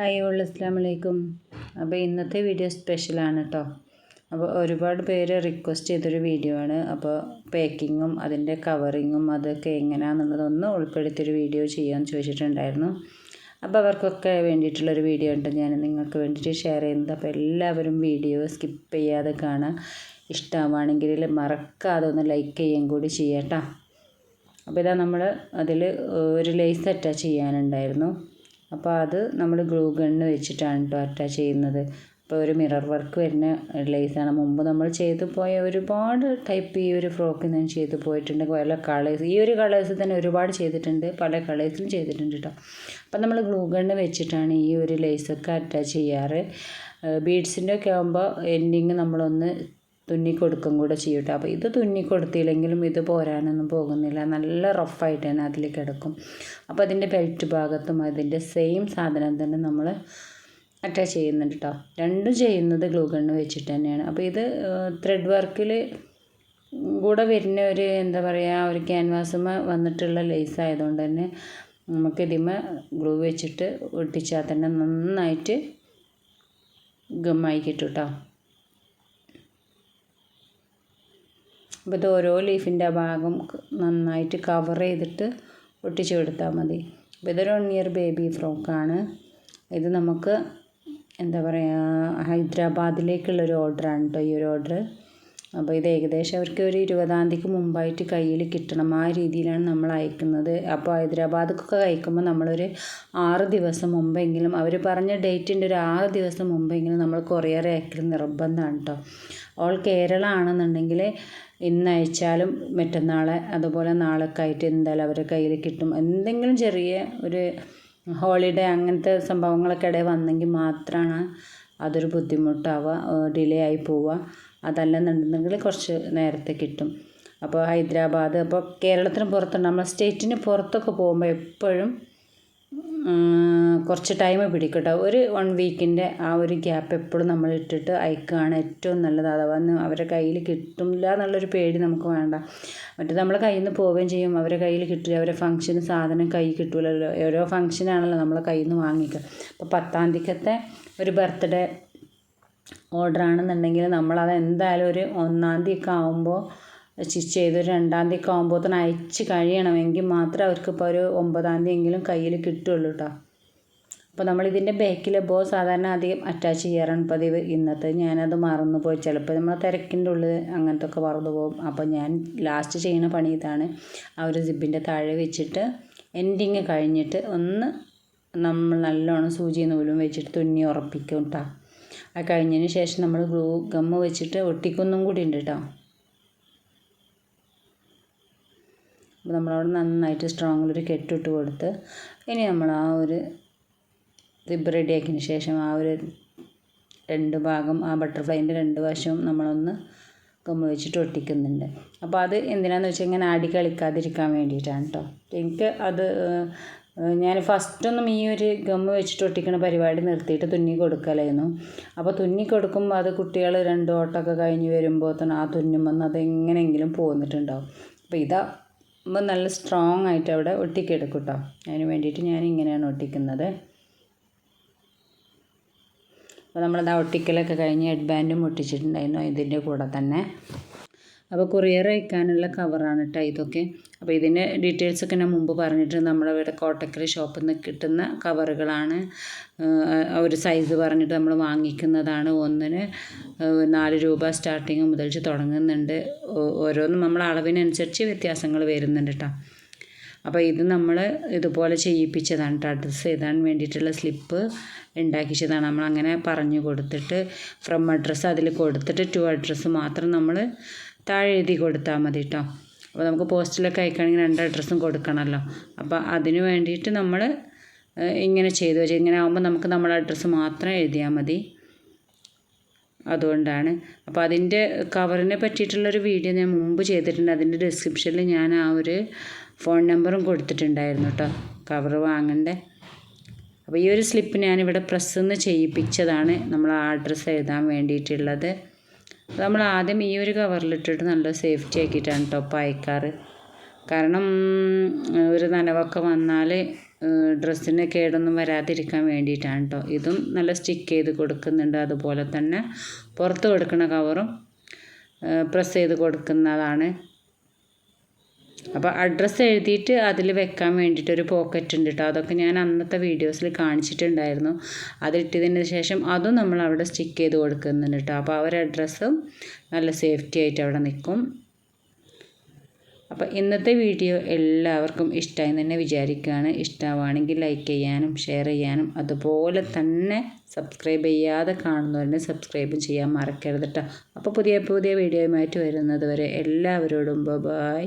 Hi all അസ്സലാമു അലൈക്കും. അപ്പോൾ ഇന്നത്തെ വീഡിയോ സ്പെഷ്യലാണ് കേട്ടോ. അപ്പോൾ ഒരുപാട് പേര് റിക്വസ്റ്റ് ചെയ്തൊരു വീഡിയോ ആണ്. അപ്പോൾ പാക്കിങ്ങും അതിൻ്റെ കവറിങ്ങും അതൊക്കെ എങ്ങനെയാണെന്നുള്ളതൊന്ന് ഉൾപ്പെടുത്തിയൊരു വീഡിയോ ചെയ്യാമെന്ന് ചോദിച്ചിട്ടുണ്ടായിരുന്നു. അപ്പോൾ അവർക്കൊക്കെ വേണ്ടിയിട്ടുള്ളൊരു വീഡിയോ ഉണ്ട് ഞാൻ നിങ്ങൾക്ക് വേണ്ടിയിട്ട് ഷെയർ ചെയ്യുന്നത്. അപ്പോൾ എല്ലാവരും വീഡിയോ സ്കിപ്പ് ചെയ്യാതെ കാണാം. ഇഷ്ടമാണെങ്കിൽ മറക്കാതെ ഒന്ന് ലൈക്ക് ചെയ്യുകയും കൂടി ചെയ്യാം കേട്ടോ. അപ്പോൾ ഇതാ നമ്മൾ അതിൽ ഒരു ലേസ് അറ്റാച്ച് ചെയ്യാനുണ്ടായിരുന്നു. അപ്പോൾ അത് നമ്മൾ ഗ്ലൂ ഗണ്ണ് വെച്ചിട്ടാണ് കേട്ടോ അറ്റാച്ച് ചെയ്യുന്നത്. അപ്പോൾ ഒരു മിറർ വർക്ക് വരുന്ന ലേസാണ്. മുമ്പ് നമ്മൾ ചെയ്തു പോയ ഒരുപാട് ടൈപ്പ് ഈ ഒരു ഫ്രോക്ക് ഞാൻ ചെയ്തു പോയിട്ടുണ്ട്. പല കളേഴ്സ്, ഈ ഒരു കളേഴ്സ് തന്നെ ഒരുപാട് ചെയ്തിട്ടുണ്ട്, പല കളേഴ്സിലും ചെയ്തിട്ടുണ്ട് കേട്ടോ. അപ്പോൾ നമ്മൾ ഗ്ലൂ ഗണ്ണ് വെച്ചിട്ടാണ് ഈ ഒരു ലേസൊക്കെ അറ്റാച്ച് ചെയ്യാറ്. ബീഡ്സിൻ്റെ ഒക്കെ ആകുമ്പോൾ എൻഡിങ് നമ്മളൊന്ന് തുന്നിക്കൊടുക്കും കൂടെ ചെയ്യും കേട്ടോ. അപ്പോൾ ഇത് തുന്നിക്കൊടുത്തില്ലെങ്കിലും ഇത് പോരാനൊന്നും പോകുന്നില്ല, നല്ല റഫായിട്ട് തന്നെ അതിൽ കിടക്കും. അപ്പോൾ അതിൻ്റെ ബെൽറ്റ് ഭാഗത്തും അതിൻ്റെ സെയിം സാധനം തന്നെ നമ്മൾ അറ്റാച്ച് ചെയ്യുന്നുണ്ട് കേട്ടോ. രണ്ടും ചെയ്യുന്നത് ഗ്ലൂ ഗണ്ണ് വെച്ചിട്ട് തന്നെയാണ്. അപ്പോൾ ഇത് ത്രെഡ് വർക്കിൽ കൂടെ വരുന്ന ഒരു എന്താ പറയുക, ഒരു ക്യാൻവാസുമ വന്നിട്ടുള്ള ലേസ് ആയതുകൊണ്ട് തന്നെ നമുക്ക് ഇതിമ ഗ്ലൂ വെച്ചിട്ട് ഒട്ടിച്ചാൽ തന്നെ നന്നായിട്ട് ഗമ്മായി കിട്ടും കേട്ടോ. അപ്പോൾ ഇത് ഓരോ ലീഫിൻ്റെ ഭാഗം നന്നായിട്ട് കവർ ചെയ്തിട്ട് ഒട്ടിച്ച് കൊടുത്താൽ മതി. അപ്പോൾ ഇതൊരു 1 ഇയർ ബേബി ഫ്രോക്കാണ്. ഇത് നമുക്ക് എന്താ പറയുക, ഹൈദരാബാദിലേക്കുള്ളൊരു ഓർഡറാണ് കേട്ടോ ഈ ഒരു ഓർഡർ. അപ്പോൾ ഇത് ഏകദേശം അവർക്ക് ഒരു 20-ാം തീയതിക്ക് മുമ്പായിട്ട് കയ്യിൽ കിട്ടണം, ആ രീതിയിലാണ് നമ്മൾ അയക്കുന്നത്. അപ്പോൾ ഹൈദരാബാദിക്കൊക്കെ അയക്കുമ്പോൾ നമ്മളൊരു 6 ദിവസം മുമ്പെങ്കിലും, അവർ പറഞ്ഞ ഡേറ്റിൻ്റെ ഒരു 6 ദിവസം മുമ്പെങ്കിലും നമ്മൾ കൊറിയർ അയക്കൽ നിർബന്ധമാണ് കേട്ടോ. ഓൾ കേരള ആണെന്നുണ്ടെങ്കിൽ ഇന്ന് അയച്ചാലും മറ്റന്നാളെ അതുപോലെ നാളൊക്കെ ആയിട്ട് എന്തായാലും അവരുടെ കയ്യിൽ കിട്ടും. എന്തെങ്കിലും ചെറിയ ഒരു ഹോളിഡേ അങ്ങനത്തെ സംഭവങ്ങളൊക്കെ ഇടയിൽ വന്നെങ്കിൽ മാത്രമാണ് അതൊരു ബുദ്ധിമുട്ടാവുക, ഡിലേ ആയി പോവുക. അതല്ലെന്നുണ്ടെങ്കിൽ കുറച്ച് നേരത്തെ കിട്ടും. അപ്പോൾ ഹൈദരാബാദ്, അപ്പോൾ കേരളത്തിന് പുറത്തുണ്ട്, നമ്മൾ സ്റ്റേറ്റിന് പുറത്തൊക്കെ പോകുമ്പോൾ എപ്പോഴും കുറച്ച് ടൈം പിടിക്കും കേട്ടോ. ഒരു 1 വീക്കിൻ്റെ ആ ഒരു ഗ്യാപ്പ് എപ്പോഴും നമ്മൾ ഇട്ടിട്ട് അയക്കുകയാണ് ഏറ്റവും നല്ലത്. അഥവാ അവരുടെ കയ്യിൽ കിട്ടില്ല എന്നുള്ളൊരു പേടി നമുക്ക് വേണ്ട. മറ്റേ നമ്മൾ കയ്യിൽ നിന്ന് പോവുകയും ചെയ്യും, അവരുടെ കയ്യിൽ കിട്ടില്ല, അവരുടെ ഫംഗ്ഷന് സാധനം കൈ കിട്ടില്ലല്ലോ. ഓരോ ഫംഗ്ഷനാണല്ലോ നമ്മൾ കയ്യിൽ നിന്ന് വാങ്ങിക്കുക. അപ്പോൾ 10-ാം തീയതിക്കത്തെ ഒരു ബർത്ത്ഡേ ഓർഡർ ആണെന്നുണ്ടെങ്കിൽ നമ്മളത് എന്തായാലും ഒരു 1-ാം തീയതിയൊക്കെ ആകുമ്പോൾ സ്റ്റിച്ച് ചെയ്ത് ഒരു 2-ാം തീയതിയൊക്കെ ആകുമ്പോൾ തന്നെ അയച്ച് കഴിയണമെങ്കിൽ മാത്രമേ അവർക്കിപ്പോൾ ഒരു 9-ാം തീയതിയെങ്കിലും കയ്യിൽ കിട്ടുള്ളൂ കേട്ടോ. അപ്പോൾ നമ്മളിതിൻ്റെ ബാക്കിൽ ബോ സാധാരണ അധികം അറ്റാച്ച് ചെയ്യാറാണ് പതിവ്. ഇന്നത്തെ ഞാനത് മറന്നു പോയി, ചിലപ്പോൾ നമ്മൾ തിരക്കിൻ്റെ ഉള്ളിൽ അങ്ങനത്തെ ഒക്കെ മറന്നു പോകും. അപ്പോൾ ഞാൻ ലാസ്റ്റ് ചെയ്യുന്ന പണി ഇതാണ്. ആ ഒരു സിബിൻ്റെ താഴെ വെച്ചിട്ട് എൻഡിങ് കഴിഞ്ഞിട്ട് ഒന്ന് നമ്മൾ നല്ലോണം സൂചി നൂലും വെച്ചിട്ട് തുന്നി ഉറപ്പിക്കും കേട്ടോ. അത് കഴിഞ്ഞതിന് ശേഷം നമ്മൾ ഗ്ലൂ ഗമ്മ് വെച്ചിട്ട് ഒട്ടിക്കൊന്നും കൂടി ഉണ്ട് കേട്ടോ. അപ്പോൾ നമ്മളവിടെ നന്നായിട്ട് സ്ട്രോങ്ങിലൊരു കെട്ടിട്ട് കൊടുത്ത് ഇനി നമ്മൾ ആ ഒരു റിബ് റെഡിയാക്കിയതിന് ശേഷം ആ ഒരു 2 ഭാഗം, ആ ബട്ടർഫ്ലൈൻ്റെ 2 വശവും നമ്മളൊന്ന് ഗമ്മ് വെച്ചിട്ട് ഒട്ടിക്കുന്നുണ്ട്. അപ്പോൾ അത് എന്തിനാന്ന് വെച്ചാൽ ഇങ്ങനെ ആടി കളിക്കാതിരിക്കാൻ വേണ്ടിയിട്ടാണ് കേട്ടോ. എനിക്ക് അത് ഞാൻ ഫസ്റ്റൊന്നും ഈ ഒരു ഗമ്മ് വെച്ചിട്ട് ഒട്ടിക്കുന്ന പരിപാടി നിർത്തിയിട്ട് തുന്നി കൊടുക്കലായിരുന്നു. അപ്പോൾ തുന്നി കൊടുക്കുമ്പോൾ അത് കുട്ടികൾ 2 ഓട്ടമൊക്കെ കഴിഞ്ഞ് വരുമ്പോൾ തന്നെ ആ തുന്നുമ്പോൾ അതെങ്ങനെയെങ്കിലും പോന്നിട്ടുണ്ടാവും. അപ്പോൾ ഇതാകുമ്പോൾ നല്ല സ്ട്രോങ് ആയിട്ട് അവിടെ ഒട്ടിക്കെടുക്കും കേട്ടോ. അതിന് വേണ്ടിയിട്ട് ഞാൻ ഇങ്ങനെയാണ് ഒട്ടിക്കുന്നത്. അപ്പോൾ നമ്മളത് ഒട്ടിക്കലൊക്കെ കഴിഞ്ഞ് ഹെഡ് ബാൻഡും ഒട്ടിച്ചിട്ടുണ്ടായിരുന്നു ഇതിൻ്റെ കൂടെ തന്നെ. അപ്പോൾ കൊറിയർ അയക്കാനുള്ള കവറാണ് കേട്ടോ ഇതൊക്കെ. അപ്പോൾ ഇതിൻ്റെ ഡീറ്റെയിൽസൊക്കെ ഞാൻ മുമ്പ് പറഞ്ഞിട്ടുണ്ട്. നമ്മളിവിടെ കോട്ടക്കൽ ഷോപ്പിൽ നിന്ന് കിട്ടുന്ന കവറുകളാണ്. ഒരു സൈസ് പറഞ്ഞിട്ട് നമ്മൾ വാങ്ങിക്കുന്നതാണ്. ഒന്നിന് 4 രൂപ സ്റ്റാർട്ടിങ് മുതൽ തുടങ്ങുന്നുണ്ട്. ഓരോന്നും നമ്മൾ അളവിനനുസരിച്ച് വ്യത്യാസങ്ങൾ വരുന്നുണ്ട് കേട്ടോ. അപ്പോൾ ഇത് നമ്മൾ ഇതുപോലെ ചെയ്യിപ്പിച്ചതാണ് കേട്ടോ. അഡ്രസ്സ് എഴുതാൻ വേണ്ടിയിട്ടുള്ള സ്ലിപ്പ് ഉണ്ടാക്കിച്ചതാണ്. നമ്മളങ്ങനെ പറഞ്ഞു കൊടുത്തിട്ട് ഫ്രം അഡ്രസ്സ് അതിൽ കൊടുത്തിട്ട് ടു അഡ്രസ്സ് മാത്രം നമ്മൾ താഴെ എഴുതി കൊടുത്താൽ മതി കേട്ടോ. അപ്പോൾ നമുക്ക് പോസ്റ്റിലൊക്കെ അയക്കുകയാണെങ്കിൽ 2 അഡ്രസ്സും കൊടുക്കണമല്ലോ. അപ്പോൾ അതിന് വേണ്ടിയിട്ട് നമ്മൾ ഇങ്ങനെ ചെയ്തു വെച്ചാൽ ഇങ്ങനെ ആകുമ്പോൾ നമുക്ക് നമ്മുടെ അഡ്രസ്സ് മാത്രം എഴുതിയാൽ മതി, അതുകൊണ്ടാണ്. അപ്പോൾ അതിൻ്റെ കവറിനെ പറ്റിയിട്ടുള്ളൊരു വീഡിയോ ഞാൻ മുമ്പ് ചെയ്തിട്ടുണ്ട്. അതിൻ്റെ ഡിസ്ക്രിപ്ഷനിൽ ഞാൻ ആ ഒരു ഫോൺ നമ്പറും കൊടുത്തിട്ടുണ്ടായിരുന്നു കേട്ടോ, കവർ വാങ്ങണ്ടേ. അപ്പോൾ ഈ ഒരു സ്ലിപ്പ് ഞാനിവിടെ പ്രസ്സെന്ന് ചെയ്യിപ്പിച്ചതാണ് നമ്മൾ ആ അഡ്രസ്സ് എഴുതാൻ വേണ്ടിയിട്ടുള്ളത്. നമ്മൾ ആദ്യം ഈ ഒരു കവറിലിട്ടിട്ട് നല്ല സേഫ്റ്റി ആക്കിയിട്ടാണ് കേട്ടോ അയക്കാറ്. കാരണം ഒരു നനവൊക്കെ വന്നാൽ ഡ്രസ്സിന് കേടൊന്നും വരാതിരിക്കാൻ വേണ്ടിയിട്ടാണ് കേട്ടോ. ഇതും നല്ല സ്റ്റിക്ക് ചെയ്ത് കൊടുക്കുന്നുണ്ട്. അതുപോലെ തന്നെ പുറത്ത് കൊടുക്കുന്ന കവറും പ്രസ് ചെയ്ത് കൊടുക്കുന്നതാണ്. അപ്പോൾ അഡ്രസ്സ് എഴുതിയിട്ട് അതിൽ വെക്കാൻ വേണ്ടിയിട്ടൊരു പോക്കറ്റ് ഉണ്ട് കേട്ടോ. അതൊക്കെ ഞാൻ അന്നത്തെ വീഡിയോസിൽ കാണിച്ചിട്ടുണ്ടായിരുന്നു. അതിട്ടതിന് ശേഷം അതും നമ്മൾ അവിടെ സ്റ്റിക്ക് ചെയ്ത് കൊടുക്കുന്നുണ്ട് കേട്ടോ. അപ്പോൾ ആ ഒരു അഡ്രസ്സും നല്ല സേഫ്റ്റി ആയിട്ട് അവിടെ നിൽക്കും. അപ്പോൾ ഇന്നത്തെ വീഡിയോ എല്ലാവർക്കും ഇഷ്ടമായി തന്നെ വിചാരിക്കുകയാണ്. ഇഷ്ടമാണെങ്കിൽ ലൈക്ക് ചെയ്യാനും ഷെയർ ചെയ്യാനും അതുപോലെ തന്നെ സബ്സ്ക്രൈബ് ചെയ്യാതെ കാണുന്നവരെ സബ്സ്ക്രൈബും ചെയ്യാൻ മറക്കരുത് കേട്ടോ. അപ്പോൾ പുതിയ വീഡിയോയുമായിട്ട് വരുന്നത് വരെ എല്ലാവരോടും ബൈ.